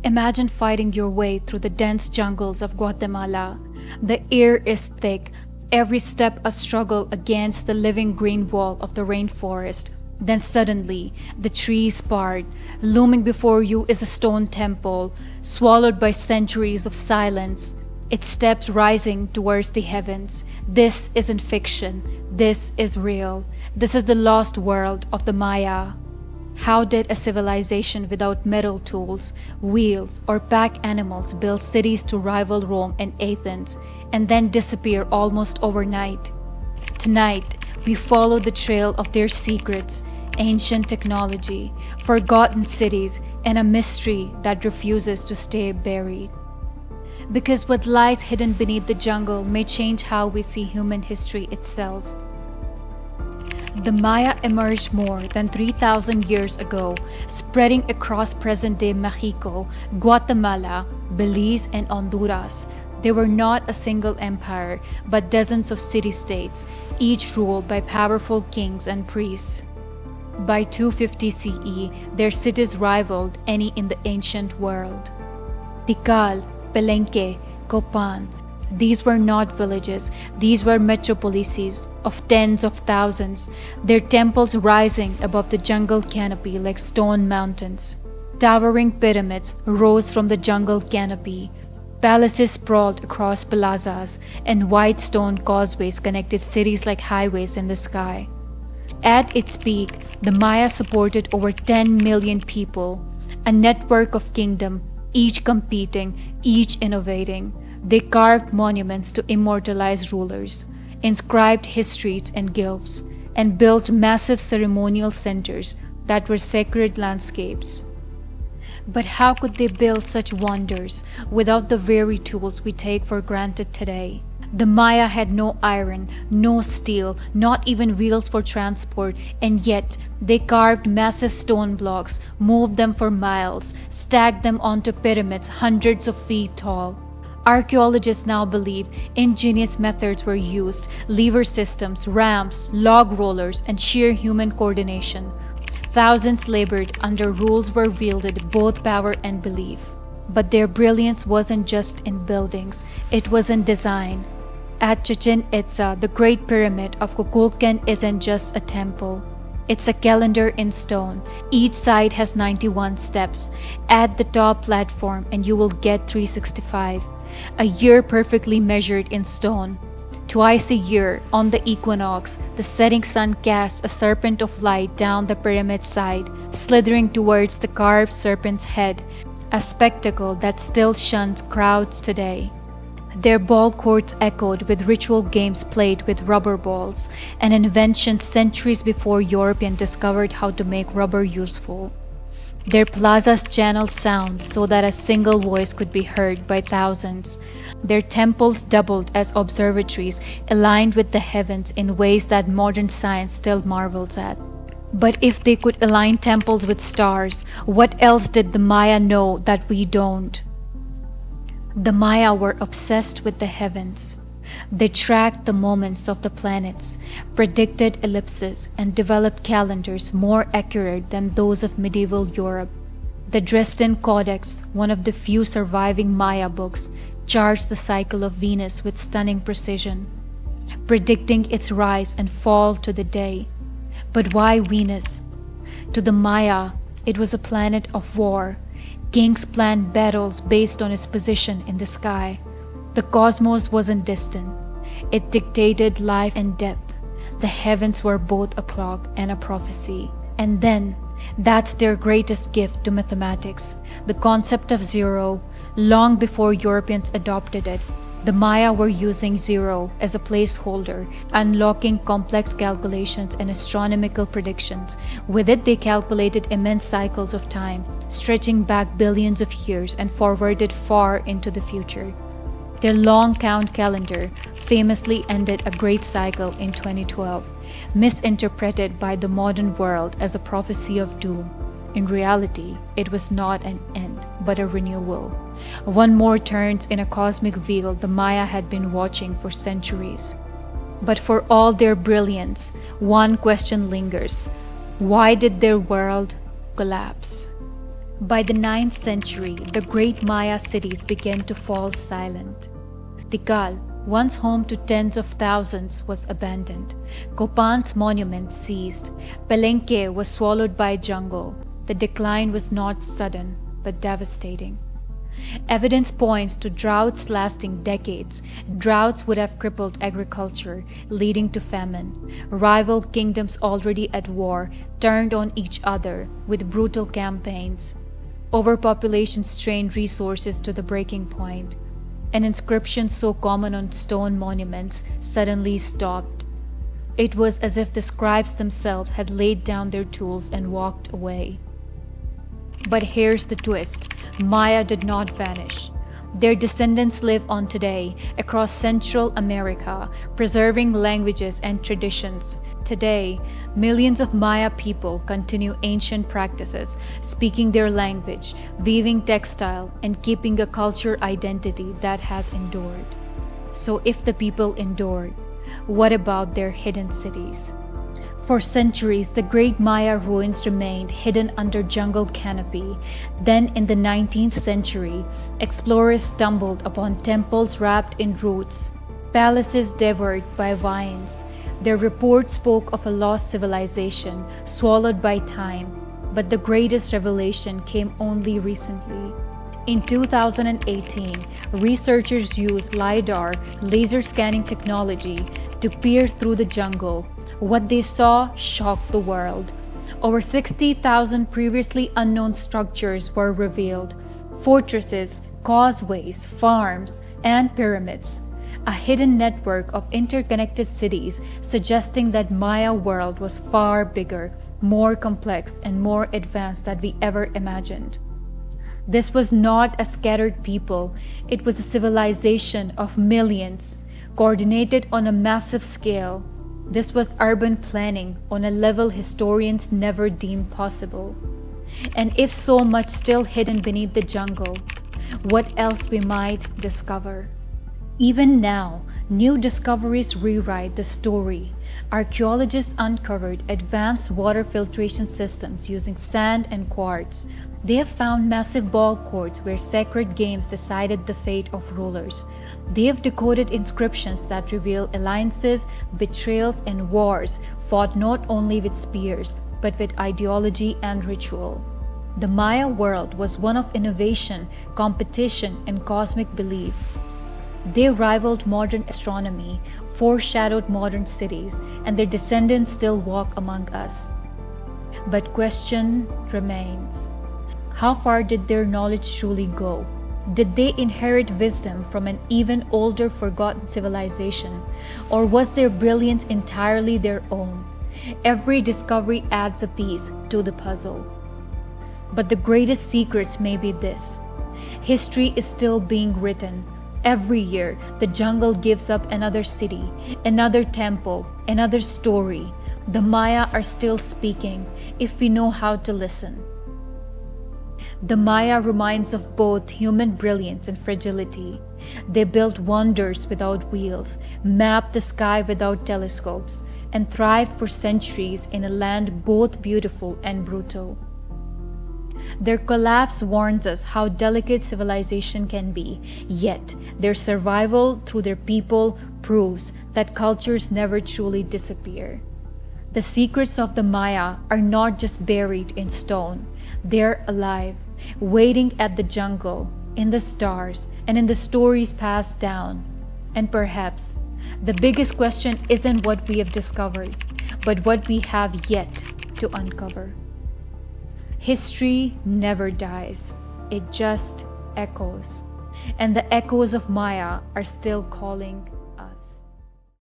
Imagine fighting your way through the dense jungles of Guatemala. The air is thick, every step a struggle against the living green wall of the rainforest. Then suddenly, the trees part. Looming before you is a stone temple, swallowed by centuries of silence. Its steps rising towards the heavens. This isn't fiction. This is real. This is the lost world of the Maya. How did a civilization without metal tools, wheels, or pack animals build cities to rival Rome and Athens and then disappear almost overnight? Tonight, we follow the trail of their secrets, ancient technology, forgotten cities, and a mystery that refuses to stay buried. Because what lies hidden beneath the jungle may change how we see human history itself. The Maya emerged more than 3,000 years ago, spreading across present-day Mexico, Guatemala, Belize, and Honduras. They were not a single empire, but dozens of city-states, each ruled by powerful kings and priests. By 250 CE, their cities rivaled any in the ancient world. Tikal, Palenque, Copan. These were not villages, these were metropolises of tens of thousands, their temples rising above the jungle canopy like stone mountains. Towering pyramids rose from the jungle canopy. Palaces sprawled across plazas, and wide stone causeways connected cities like highways in the sky. At its peak, the Maya supported over 10 million people, a network of kingdoms, each competing, each innovating. They carved monuments to immortalize rulers, inscribed histories and glyphs, and built massive ceremonial centers that were sacred landscapes. But how could they build such wonders without the very tools we take for granted today? The Maya had no iron, no steel, not even wheels for transport, and yet they carved massive stone blocks, moved them for miles, stacked them onto pyramids hundreds of feet tall. Archaeologists now believe ingenious methods were used, lever systems, ramps, log rollers, and sheer human coordination. Thousands labored under rules where wielded both power and belief. But their brilliance wasn't just in buildings, it was in design. At Chichen Itza, the Great Pyramid of Kukulkan isn't just a temple. It's a calendar in stone. Each side has 91 steps. Add the top platform and you will get 365. A year perfectly measured in stone. Twice a year, on the equinox, the setting sun casts a serpent of light down the pyramid's side, slithering towards the carved serpent's head, a spectacle that still shuns crowds today. Their ball courts echoed with ritual games played with rubber balls, an invention centuries before Europeans discovered how to make rubber useful. Their plazas channeled sound so that a single voice could be heard by thousands. Their temples doubled as observatories, aligned with the heavens in ways that modern science still marvels at. But if they could align temples with stars, what else did the Maya know that we don't? The Maya were obsessed with the heavens. They tracked the moments of the planets, predicted ellipses, and developed calendars more accurate than those of medieval Europe. The Dresden Codex, one of the few surviving Maya books, charts the cycle of Venus with stunning precision, predicting its rise and fall to the day. But why Venus? To the Maya, it was a planet of war. Kings planned battles based on its position in the sky. The cosmos wasn't distant. It dictated life and death. The heavens were both a clock and a prophecy. And then, that's their greatest gift to mathematics, the concept of zero. Long before Europeans adopted it, the Maya were using zero as a placeholder, unlocking complex calculations and astronomical predictions. With it, they calculated immense cycles of time, stretching back billions of years and forwarded far into the future. Their long count calendar famously ended a great cycle in 2012, misinterpreted by the modern world as a prophecy of doom. In reality, it was not an end, but a renewal. One more turns in a cosmic wheel the Maya had been watching for centuries. But for all their brilliance, one question lingers. Why did their world collapse? By the 9th century, the great Maya cities began to fall silent. Tikal, once home to tens of thousands, was abandoned. Copan's monument ceased. Palenque was swallowed by jungle. The decline was not sudden, but devastating. Evidence points to droughts lasting decades. Droughts would have crippled agriculture, leading to famine. Rival kingdoms already at war turned on each other with brutal campaigns. Overpopulation strained resources to the breaking point. An inscription so common on stone monuments suddenly stopped. It was as if the scribes themselves had laid down their tools and walked away. But here's the twist: Maya did not vanish. Their descendants live on today across Central America, preserving languages and traditions. Today, millions of Maya people continue ancient practices, speaking their language, weaving textile, and keeping a culture identity that has endured. So if the people endured, what about their hidden cities? For centuries, the great Maya ruins remained hidden under jungle canopy. Then, in the 19th century, explorers stumbled upon temples wrapped in roots, palaces devoured by vines. Their report spoke of a lost civilization, swallowed by time. But the greatest revelation came only recently. In 2018, researchers used LiDAR, laser scanning technology, to peer through the jungle. What they saw shocked the world. Over 60,000 previously unknown structures were revealed: fortresses, causeways, farms, and pyramids. A hidden network of interconnected cities suggesting that Maya world was far bigger, more complex, and more advanced than we ever imagined. This was not a scattered people, it was a civilization of millions, coordinated on a massive scale. This was urban planning on a level historians never deemed possible. And if so much still hidden beneath the jungle, what else we might discover? Even now, new discoveries rewrite the story. Archaeologists uncovered advanced water filtration systems using sand and quartz. They have found massive ball courts where sacred games decided the fate of rulers. They have decoded inscriptions that reveal alliances, betrayals, and wars fought not only with spears, but with ideology and ritual. The Maya world was one of innovation, competition, and cosmic belief. They rivaled modern astronomy, foreshadowed modern cities, and their descendants still walk among us. But question remains: how far did their knowledge truly go? Did they inherit wisdom from an even older, forgotten civilization? Or was their brilliance entirely their own? Every discovery adds a piece to the puzzle. But the greatest secrets may be this: history is still being written. Every year, the jungle gives up another city, another temple, another story. The Maya are still speaking if we know how to listen. The Maya reminds of both human brilliance and fragility. They built wonders without wheels, mapped the sky without telescopes, and thrived for centuries in a land both beautiful and brutal. Their collapse warns us how delicate civilization can be, yet their survival through their people proves that cultures never truly disappear. The secrets of the Maya are not just buried in stone, they're alive, waiting at the jungle, in the stars, and in the stories passed down. And perhaps the biggest question isn't what we have discovered, but what we have yet to uncover. History never dies, it just echoes. And the echoes of Maya are still calling